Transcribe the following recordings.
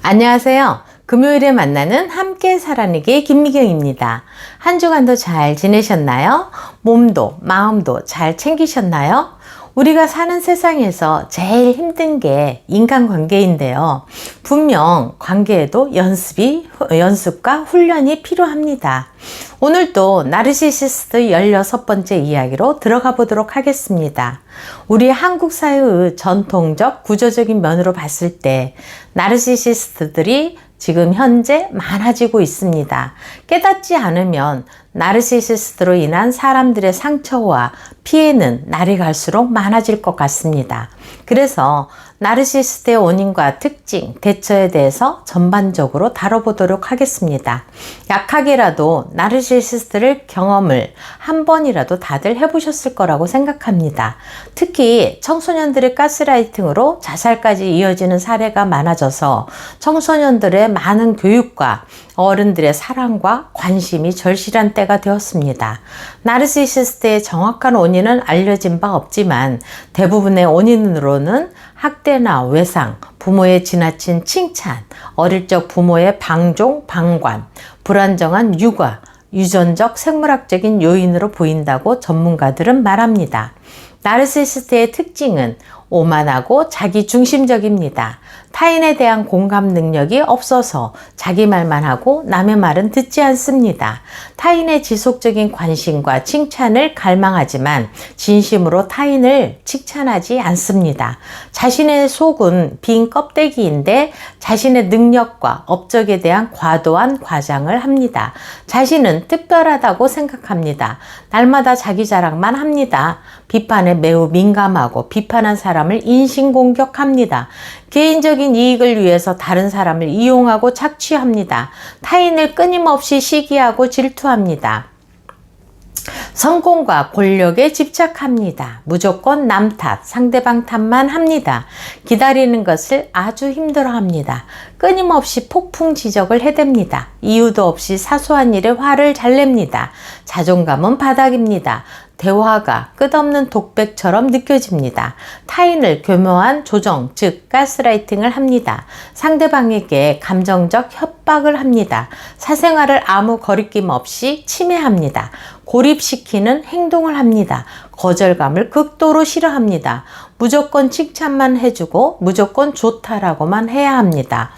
안녕하세요. 금요일에 만나는 함께 살아내기 김미경입니다. 한 주간도 잘 지내셨나요? 몸도 마음도 잘 챙기셨나요? 우리가 사는 세상에서 제일 힘든 게 인간관계인데요. 분명 관계에도 연습과 훈련이 필요합니다. 오늘도 나르시시스트 16번째 이야기로 들어가 보도록 하겠습니다. 우리 한국 사회의 전통적 구조적인 면으로 봤을 때 나르시시스트들이 지금 현재 많아지고 있습니다. 깨닫지 않으면 나르시시스트로 인한 사람들의 상처와 피해는 날이 갈수록 많아질 것 같습니다. 그래서 나르시시스트의 원인과 특징, 대처에 대해서 전반적으로 다뤄보도록 하겠습니다. 약하게라도 나르시시스트를 경험을 한 번이라도 다들 해보셨을 거라고 생각합니다. 특히 청소년들의 가스라이팅으로 자살까지 이어지는 사례가 많아져서 청소년들의 많은 교육과 어른들의 사랑과 관심이 절실한 때가 되었습니다. 나르시시스트의 정확한 원인은 알려진 바 없지만 대부분의 원인으로는 학대나 외상, 부모의 지나친 칭찬, 어릴 적 부모의 방종, 방관, 불안정한 육아, 유전적 생물학적인 요인으로 보인다고 전문가들은 말합니다. 나르시시스트의 특징은 오만하고 자기중심적입니다. 타인에 대한 공감 능력이 없어서 자기 말만 하고 남의 말은 듣지 않습니다. 타인의 지속적인 관심과 칭찬을 갈망하지만 진심으로 타인을 칭찬하지 않습니다. 자신의 속은 빈 껍데기인데 자신의 능력과 업적에 대한 과도한 과장을 합니다. 자신은 특별하다고 생각합니다. 날마다 자기 자랑만 합니다. 비판에 매우 민감하고 비판한 사람을 인신공격합니다. 개인적인 이익을 위해서 다른 사람을 이용하고 착취합니다. 타인을 끊임없이 시기하고 질투합니다. 성공과 권력에 집착합니다. 무조건 남 탓, 상대방 탓만 합니다. 기다리는 것을 아주 힘들어합니다. 끊임없이 폭풍 지적을 해댑니다. 이유도 없이 사소한 일에 화를 잘 냅니다. 자존감은 바닥입니다. 대화가 끝없는 독백처럼 느껴집니다. 타인을 교묘한 조정, 즉 가스라이팅을 합니다. 상대방에게 감정적 협박을 합니다. 사생활을 아무 거리낌 없이 침해합니다. 고립시키는 행동을 합니다. 거절감을 극도로 싫어합니다. 무조건 칭찬만 해주고 무조건 좋다라고만 해야 합니다.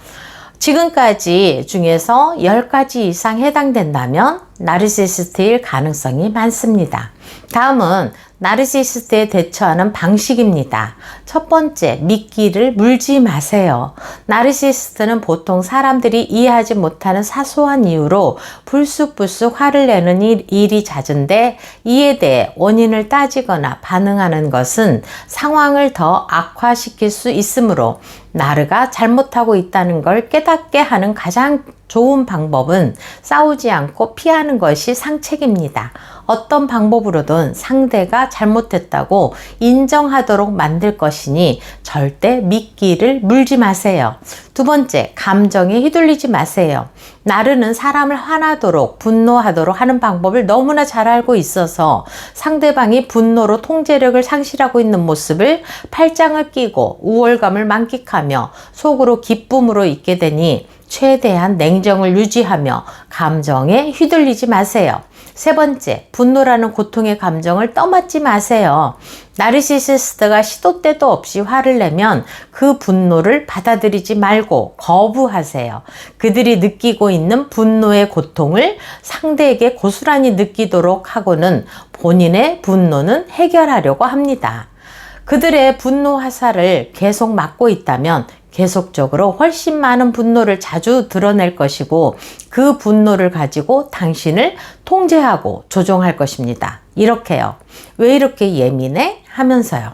지금까지 중에서 10가지 이상 해당된다면 나르시시스트일 가능성이 많습니다. 다음은 나르시시스트에 대처하는 방식입니다. 첫 번째, 미끼를 물지 마세요. 나르시시스트는 보통 사람들이 이해하지 못하는 사소한 이유로 불쑥불쑥 화를 내는 일이 잦은데 이에 대해 원인을 따지거나 반응하는 것은 상황을 더 악화시킬 수 있으므로 나르가 잘못하고 있다는 걸 깨닫게 하는 가장 좋은 방법은 싸우지 않고 피하는 것이 상책입니다. 어떤 방법으로든 상대가 잘못했다고 인정하도록 만들 것이니 절대 미끼를 물지 마세요. 두 번째, 감정에 휘둘리지 마세요. 나르는 사람을 화나도록 분노하도록 하는 방법을 너무나 잘 알고 있어서 상대방이 분노로 통제력을 상실하고 있는 모습을 팔짱을 끼고 우월감을 만끽하며 속으로 기쁨으로 있게 되니 최대한 냉정을 유지하며 감정에 휘둘리지 마세요. 세 번째, 분노라는 고통의 감정을 떠맡지 마세요. 나르시시스트가 시도 때도 없이 화를 내면 그 분노를 받아들이지 말고 거부하세요. 그들이 느끼고 있는 분노의 고통을 상대에게 고스란히 느끼도록 하고는 본인의 분노는 해결하려고 합니다. 그들의 분노 화살을 계속 막고 있다면 계속적으로 훨씬 많은 분노를 자주 드러낼 것이고 그 분노를 가지고 당신을 통제하고 조종할 것입니다. 이렇게요. 왜 이렇게 예민해? 하면서요.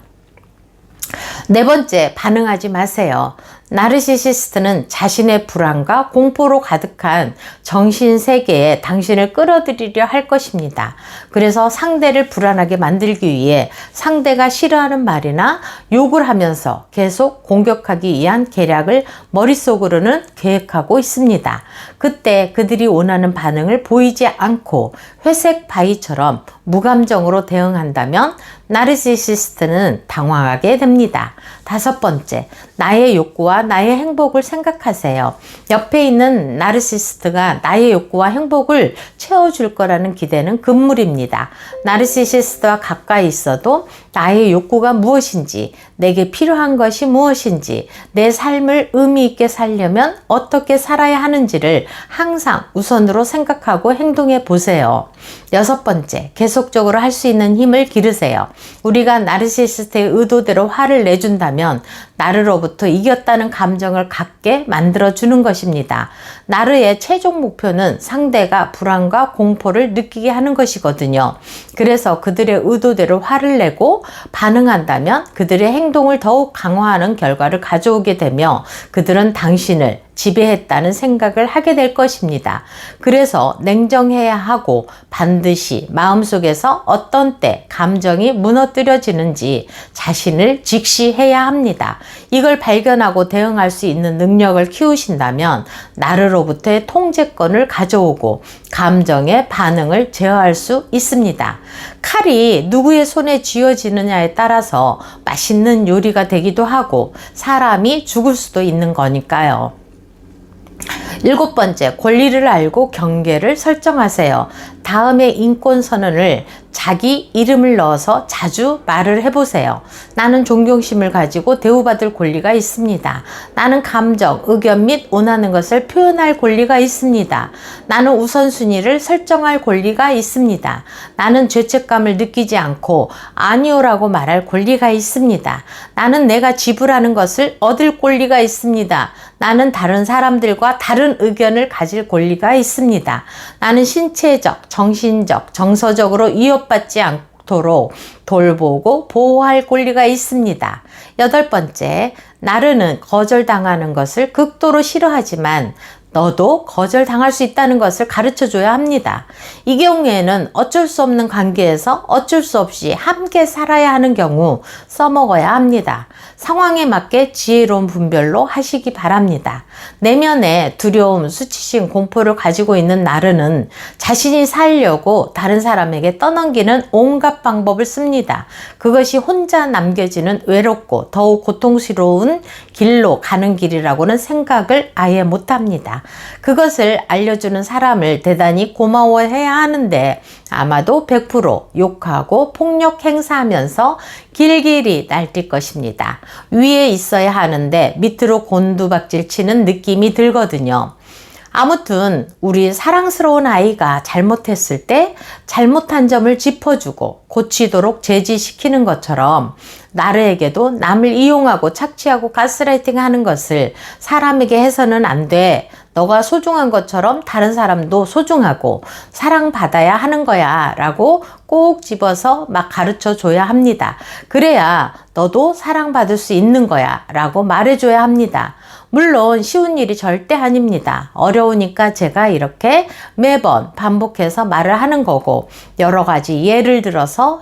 네 번째, 반응하지 마세요. 나르시시스트는 자신의 불안과 공포로 가득한 정신세계에 당신을 끌어들이려 할 것입니다. 그래서 상대를 불안하게 만들기 위해 상대가 싫어하는 말이나 욕을 하면서 계속 공격하기 위한 계략을 머릿속으로는 계획하고 있습니다. 그때 그들이 원하는 반응을 보이지 않고 회색 바위처럼 무감정으로 대응한다면 나르시시스트는 당황하게 됩니다. 5번째, 나의 욕구와 나의 행복을 생각하세요. 옆에 있는 나르시시스트가 나의 욕구와 행복을 채워줄 거라는 기대는 금물입니다. 나르시시스트와 가까이 있어도 나의 욕구가 무엇인지, 내게 필요한 것이 무엇인지, 내 삶을 의미 있게 살려면 어떻게 살아야 하는지를 항상 우선으로 생각하고 행동해 보세요. 6번째, 계속적으로 할 수 있는 힘을 기르세요. 우리가 나르시시스트의 의도대로 화를 내준다면 나르로부터 이겼다는 감정을 갖게 만들어주는 것입니다. 나르의 최종 목표는 상대가 불안과 공포를 느끼게 하는 것이거든요. 그래서 그들의 의도대로 화를 내고 반응한다면 그들의 행동을 더욱 강화하는 결과를 가져오게 되며 그들은 당신을 지배했다는 생각을 하게 될 것입니다. 그래서 냉정해야 하고 반드시 마음속에서 어떤 때 감정이 무너뜨려지는지 자신을 직시해야 합니다. 이걸 발견하고 대응할 수 있는 능력을 키우신다면 나르로부터의 통제권을 가져오고 감정의 반응을 제어할 수 있습니다. 칼이 누구의 손에 쥐어지느냐에 따라서 맛있는 요리가 되기도 하고 사람이 죽을 수도 있는 거니까요. 7번째, 권리를 알고 경계를 설정하세요. 다음에 인권선언을 자기 이름을 넣어서 자주 말을 해보세요. 나는 존경심을 가지고 대우받을 권리가 있습니다. 나는 감정, 의견 및 원하는 것을 표현할 권리가 있습니다. 나는 우선순위를 설정할 권리가 있습니다. 나는 죄책감을 느끼지 않고 아니오라고 말할 권리가 있습니다. 나는 내가 지불하는 것을 얻을 권리가 있습니다. 나는 다른 사람들과 다른 의견을 가질 권리가 있습니다. 나는 신체적, 정신적, 정서적으로 위협받지 않도록 돌보고 보호할 권리가 있습니다. 8번째, 나르는 거절당하는 것을 극도로 싫어하지만 너도 거절당할 수 있다는 것을 가르쳐줘야 합니다. 이 경우에는 어쩔 수 없는 관계에서 어쩔 수 없이 함께 살아야 하는 경우 써먹어야 합니다. 상황에 맞게 지혜로운 분별로 하시기 바랍니다. 내면에 두려움, 수치심, 공포를 가지고 있는 나르는 자신이 살려고 다른 사람에게 떠넘기는 온갖 방법을 씁니다. 그것이 혼자 남겨지는 외롭고 더욱 고통스러운 길로 가는 길이라고는 생각을 아예 못합니다. 그것을 알려주는 사람을 대단히 고마워해야 하는데 아마도 100% 욕하고 폭력 행사하면서 길길이 날뛸 것입니다. 위에 있어야 하는데 밑으로 곤두박질 치는 느낌이 들거든요. 아무튼 우리 사랑스러운 아이가 잘못했을 때 잘못한 점을 짚어주고 고치도록 제지시키는 것처럼 나르에게도 남을 이용하고 착취하고 가스라이팅 하는 것을 사람에게 해서는 안 돼. 너가 소중한 것처럼 다른 사람도 소중하고 사랑받아야 하는 거야 라고 꼭 집어서 막 가르쳐 줘야 합니다. 그래야 너도 사랑받을 수 있는 거야 라고 말해줘야 합니다. 물론 쉬운 일이 절대 아닙니다. 어려우니까 제가 이렇게 매번 반복해서 말을 하는 거고 여러 가지 예를 들어서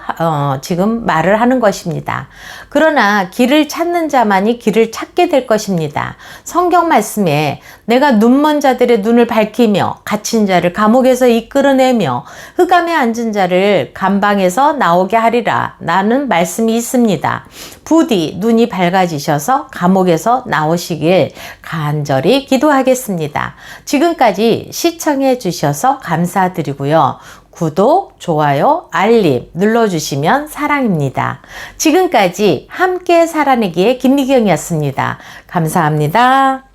지금 말을 하는 것입니다. 그러나 길을 찾는 자만이 길을 찾게 될 것입니다. 성경 말씀에 내가 눈먼 자들의 눈을 밝히며 갇힌 자를 감옥에서 이끌어내며 흑암에 앉은 자를 감방에서 나오게 하리라 라는 말씀이 있습니다. 부디 눈이 밝아지셔서 감옥에서 나오시길 간절히 기도하겠습니다. 지금까지 시청해 주셔서 감사드리고요. 구독, 좋아요, 알림 눌러주시면 사랑입니다. 지금까지 함께 살아내기의 김미경이었습니다. 감사합니다.